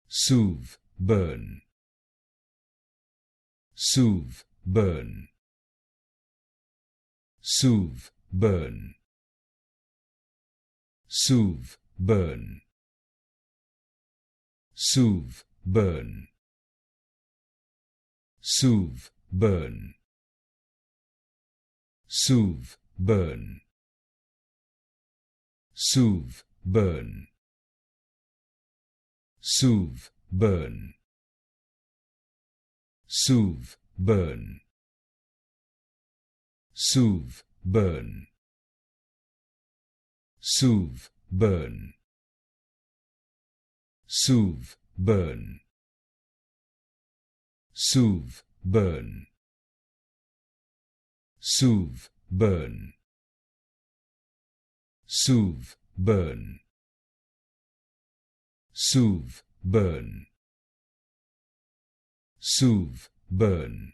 Soov Burn. Soov Burn. Soov Burn. Soov Burn. Soov Burn. Soov Burn. Soov Burn. Soov Burn. Soov Burn. Soov Burn. Soov Burn. Soov Burn. Soov Burn. Soov Burn. Soov Burn. Soov Burn. Soov Burn. Soov Burn.